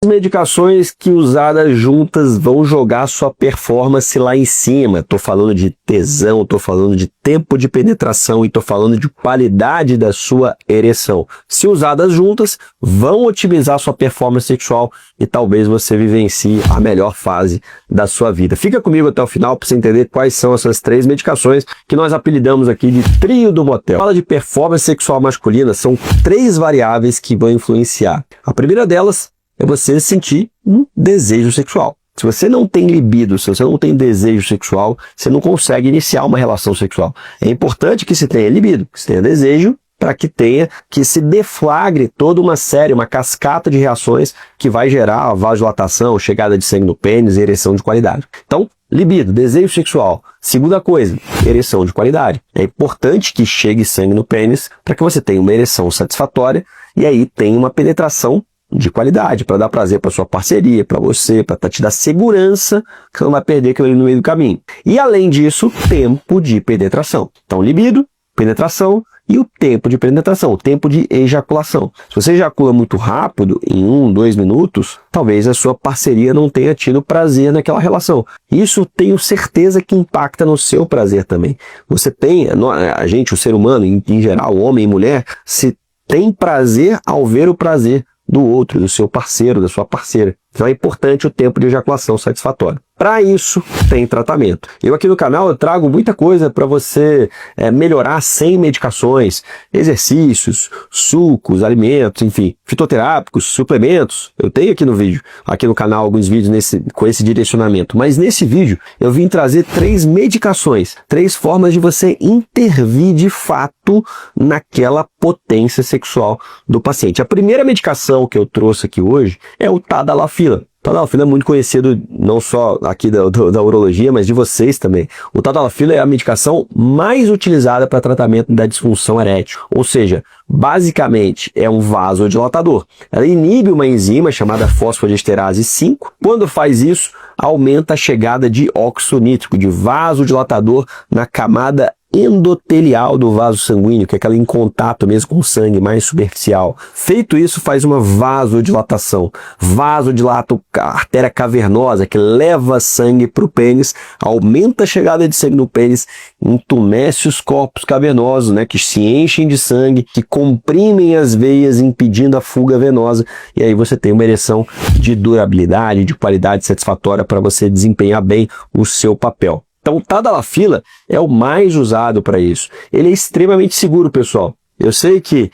As medicações que usadas juntas vão jogar sua performance lá em cima. Estou falando de tesão, estou falando de tempo de penetração e estou falando de qualidade da sua ereção. Se usadas juntas, vão otimizar sua performance sexual e talvez você vivencie a melhor fase da sua vida. Fica comigo até o final para você entender quais são essas 3 medicações que nós apelidamos aqui de trio do motel. Fala de performance sexual masculina, são 3 variáveis que vão influenciar. A primeira delas é você sentir um desejo sexual. Se você não tem libido, se você não tem desejo sexual, você não consegue iniciar uma relação sexual. É importante que se tenha libido, que se tenha desejo, para que se deflagre toda uma série, uma cascata de reações que vai gerar a vasodilatação, chegada de sangue no pênis e ereção de qualidade. Então, libido, desejo sexual. Segunda coisa, ereção de qualidade. É importante que chegue sangue no pênis para que você tenha uma ereção satisfatória e aí tenha uma penetração de qualidade, para dar prazer para sua parceria, para você, para te dar segurança que você não vai perder aquilo ali no meio do caminho. E além disso, tempo de penetração. Então, libido, penetração e o tempo de penetração, o tempo de ejaculação. Se você ejacula muito rápido, em 1, 2 minutos, talvez a sua parceria não tenha tido prazer naquela relação. Isso tenho certeza que impacta no seu prazer também. Você tem, a gente, o ser humano, em geral, homem e mulher, se tem prazer ao ver o prazer do outro, do seu parceiro, da sua parceira. Então é importante o tempo de ejaculação satisfatório. Para isso, tem tratamento. Eu aqui no canal eu trago muita coisa para você melhorar sem medicações, exercícios, sucos, alimentos, enfim, fitoterápicos, suplementos. Eu tenho aqui no vídeo, aqui no canal, alguns vídeos com esse direcionamento. Mas nesse vídeo eu vim trazer 3 medicações, 3 formas de você intervir de fato naquela potência sexual do paciente. A primeira medicação que eu trouxe aqui hoje é o Tadalafila. O Tadalafila é muito conhecido não só aqui da urologia, mas de vocês também. O Tadalafila é a medicação mais utilizada para tratamento da disfunção erétil. Ou seja, basicamente é um vasodilatador. Ela inibe uma enzima chamada fosfodiesterase 5. Quando faz isso, aumenta a chegada de óxido nítrico, de vasodilatador na camada endotelial do vaso sanguíneo, que é aquela em contato mesmo com o sangue, mais superficial. Feito isso, faz uma vasodilatação. Vasodilata a artéria cavernosa, que leva sangue para o pênis, aumenta a chegada de sangue no pênis, entumece os corpos cavernosos, né, que se enchem de sangue, que comprimem as veias, impedindo a fuga venosa, e aí você tem uma ereção de durabilidade, de qualidade satisfatória para você desempenhar bem o seu papel. Então, o Tadalafila é o mais usado para isso. Ele é extremamente seguro, pessoal. Eu sei que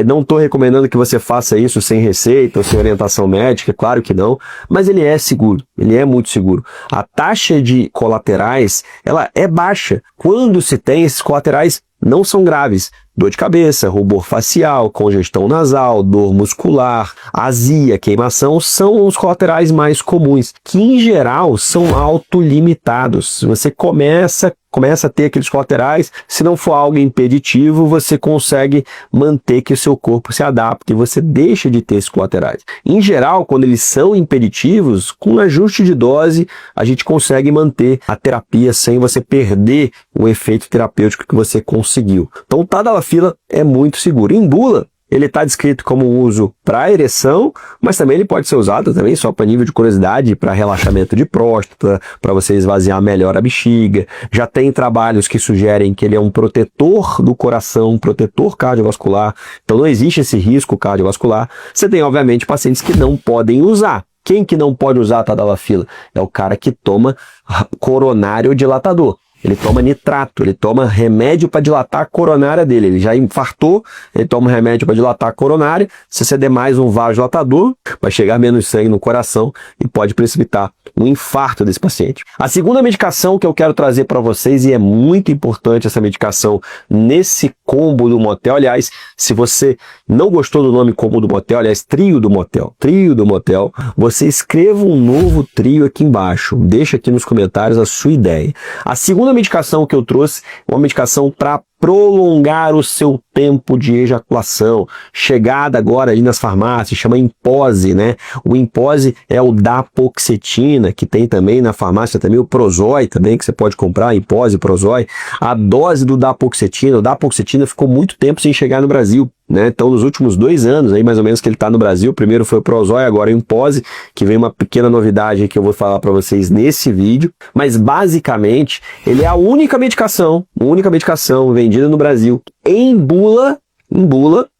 não estou recomendando que você faça isso sem receita ou sem orientação médica, claro que não, mas ele é seguro, ele é muito seguro. A taxa de colaterais, ela é baixa. Quando se tem esses colaterais, não são graves. Dor de cabeça, rubor facial, congestão nasal, dor muscular, azia, queimação são os colaterais mais comuns, que em geral são autolimitados. Você começa a ter aqueles colaterais, se não for algo impeditivo, você consegue manter que o seu corpo se adapte e você deixa de ter esses colaterais. Em geral, quando eles são impeditivos, com um ajuste de dose, a gente consegue manter a terapia sem você perder o efeito terapêutico que você conseguiu. Então, o Tadalafila é muito seguro. Em bula, ele está descrito como uso para ereção, mas também ele pode ser usado também só para nível de curiosidade, para relaxamento de próstata, para você esvaziar melhor a bexiga. Já tem trabalhos que sugerem que ele é um protetor do coração, um protetor cardiovascular, então não existe esse risco cardiovascular. Você tem, obviamente, pacientes que não podem usar. Quem que não pode usar a Tadalafila? É o cara que toma coronário dilatador. Ele toma nitrato, ele toma remédio para dilatar a coronária dele. Ele já infartou, ele toma remédio para dilatar a coronária. Se você der mais um vasodilatador, vai chegar menos sangue no coração e pode precipitar um infarto desse paciente. A segunda medicação que eu quero trazer para vocês, e é muito importante essa medicação nesse combo do motel, aliás, se você não gostou do nome combo do motel, aliás, trio do motel, você escreva um novo trio aqui embaixo. Deixa aqui nos comentários a sua ideia. A segunda medicação que eu trouxe é uma medicação para prolongar o seu tempo de ejaculação, chegada agora ali nas farmácias, chama Impose, né? O Impose é o Dapoxetina, que tem também na farmácia também o Prozoi também, que você pode comprar, Impose, Prozoi. A dose do Dapoxetina, o Dapoxetina ficou muito tempo sem chegar no Brasil, né? Então, nos últimos 2 anos, aí mais ou menos que ele está no Brasil, primeiro foi o Prozoi, agora o Impose, que vem uma pequena novidade que eu vou falar para vocês nesse vídeo, mas basicamente ele é a única medicação vendida no Brasil em bula,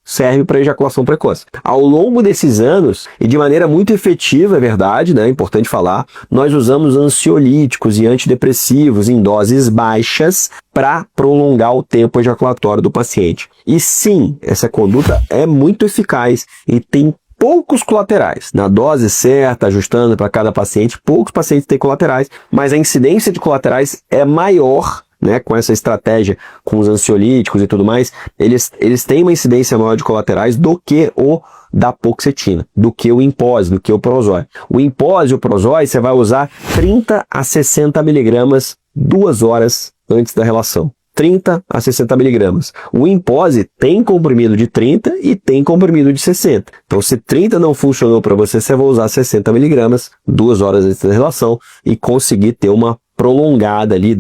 serve para ejaculação precoce. Ao longo desses anos, e de maneira muito efetiva, é verdade, né? É importante falar, nós usamos ansiolíticos e antidepressivos em doses baixas para prolongar o tempo ejaculatório do paciente. E sim, essa conduta é muito eficaz e tem poucos colaterais. Na dose certa, ajustando para cada paciente, poucos pacientes têm colaterais, mas a incidência de colaterais é maior, né, com essa estratégia, com os ansiolíticos e tudo mais, eles têm uma incidência maior de colaterais do que o Dapoxetina, do que o Impose, do que o Prozoi. O Impose e o Prozoi você vai usar 30 a 60 miligramas 2 horas antes da relação. 30 a 60 miligramas. O Impose tem comprimido de 30 e tem comprimido de 60. Então, se 30 não funcionou para você, você vai usar 60 miligramas 2 horas antes da relação e conseguir ter uma prolongada ali,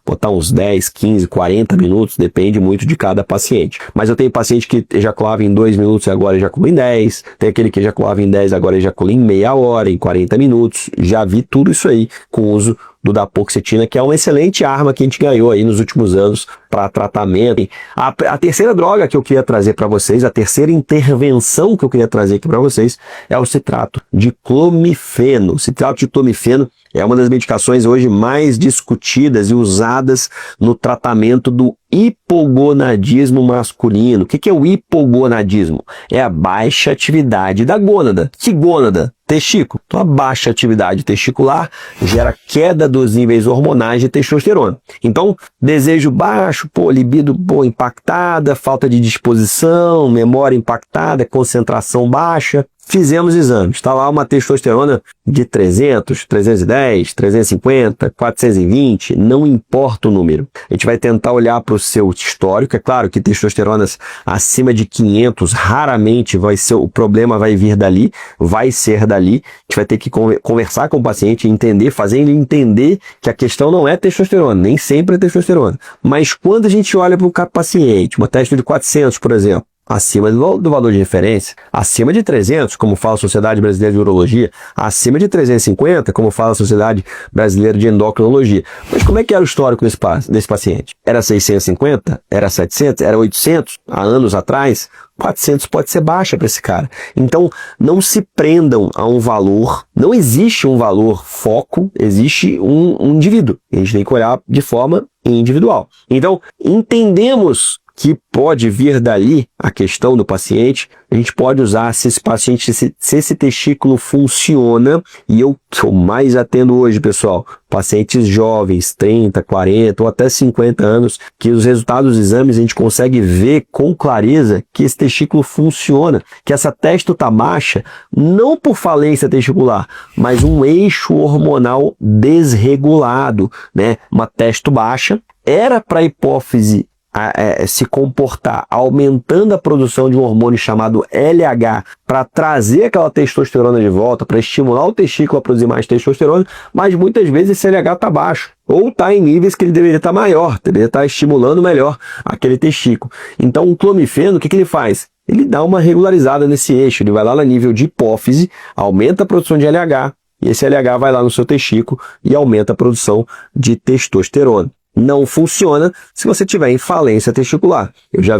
botar uns 10, 15, 40 minutos, depende muito de cada paciente. Mas eu tenho paciente que ejaculava em 2 minutos e agora ejacula em 10, tem aquele que ejaculava em 10 agora ejacula em meia hora, em 40 minutos, já vi tudo isso aí com o uso do Dapoxetina, que é uma excelente arma que a gente ganhou aí nos últimos anos para tratamento. A terceira droga que eu queria trazer para vocês, a terceira intervenção que eu queria trazer aqui para vocês é o citrato de clomifeno. O citrato de clomifeno é uma das medicações hoje mais discutidas e usadas no tratamento do hipogonadismo masculino. O que é o hipogonadismo? É a baixa atividade da gônada. Que gônada? Testículo. Então, a baixa atividade testicular gera queda dos níveis hormonais de testosterona. Então, desejo baixo, libido impactada, falta de disposição, memória impactada, concentração baixa. Fizemos exames, está lá uma testosterona de 300, 310, 350, 420, não importa o número. A gente vai tentar olhar para o seu histórico, é claro que testosteronas acima de 500 raramente o problema vai vir dali, vai ser dali. A gente vai ter que conversar com o paciente, entender, fazer ele entender que a questão não é testosterona, nem sempre é testosterona. Mas quando a gente olha para o paciente, uma testo de 400, por exemplo, acima do valor de referência, acima de 300, como fala a Sociedade Brasileira de Urologia, acima de 350, como fala a Sociedade Brasileira de Endocrinologia. Mas como é que era o histórico desse paciente? Era 650? Era 700? Era 800? Há anos atrás? 400 pode ser baixa para esse cara. Então, não se prendam a um valor, não existe um valor foco, existe um indivíduo. A gente tem que olhar de forma individual. Então, entendemos que pode vir dali a questão do paciente, a gente pode usar se esse paciente, se esse testículo funciona, e eu sou mais atendo hoje, pessoal, pacientes jovens, 30, 40 ou até 50 anos, que os resultados dos exames a gente consegue ver com clareza que esse testículo funciona, que essa testo está baixa, não por falência testicular, mas um eixo hormonal desregulado, né? Uma testo baixa, era para a hipófise se comportar aumentando a produção de um hormônio chamado LH para trazer aquela testosterona de volta, para estimular o testículo a produzir mais testosterona, mas muitas vezes esse LH está baixo, ou está em níveis que ele deveria estar maior, deveria estar estimulando melhor aquele testículo. Então o clomifeno, o que ele faz? Ele dá uma regularizada nesse eixo, ele vai lá no nível de hipófise, aumenta a produção de LH, e esse LH vai lá no seu testículo e aumenta a produção de testosterona. Não funciona se você tiver em falência testicular. Eu já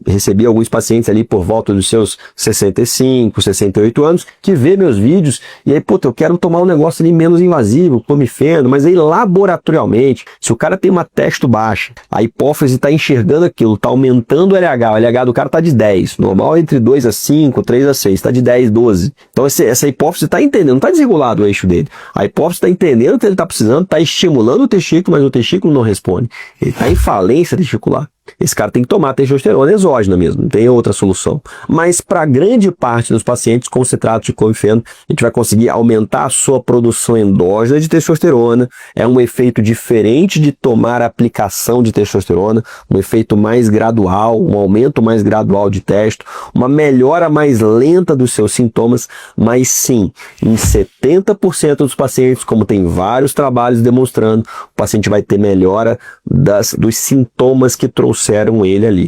recebi alguns pacientes ali por volta dos seus 65, 68 anos, que vê meus vídeos e aí, eu quero tomar um negócio ali menos invasivo, clomifeno, mas aí laboratorialmente, se o cara tem uma testo baixa, a hipófise está enxergando aquilo, está aumentando o LH do cara está de 10, normal entre 2 a 5, 3 a 6, está de 10, 12. Então essa hipófise está entendendo, não está desregulado o eixo dele. A hipófise está entendendo o que ele está precisando, está estimulando o testículo, mas o testículo não responde. Ele está em falência testicular. esse cara tem que tomar testosterona exógena mesmo, não tem outra solução. Mas para grande parte dos pacientes com citrato de clomifeno, a gente vai conseguir aumentar a sua produção endógena de testosterona. É um efeito diferente de tomar a aplicação de testosterona, um efeito mais gradual, um aumento mais gradual de testo, uma melhora mais lenta dos seus sintomas, mas sim, em 70% dos pacientes, como tem vários trabalhos demonstrando, o paciente vai ter melhora dos sintomas que trouxeram ele ali.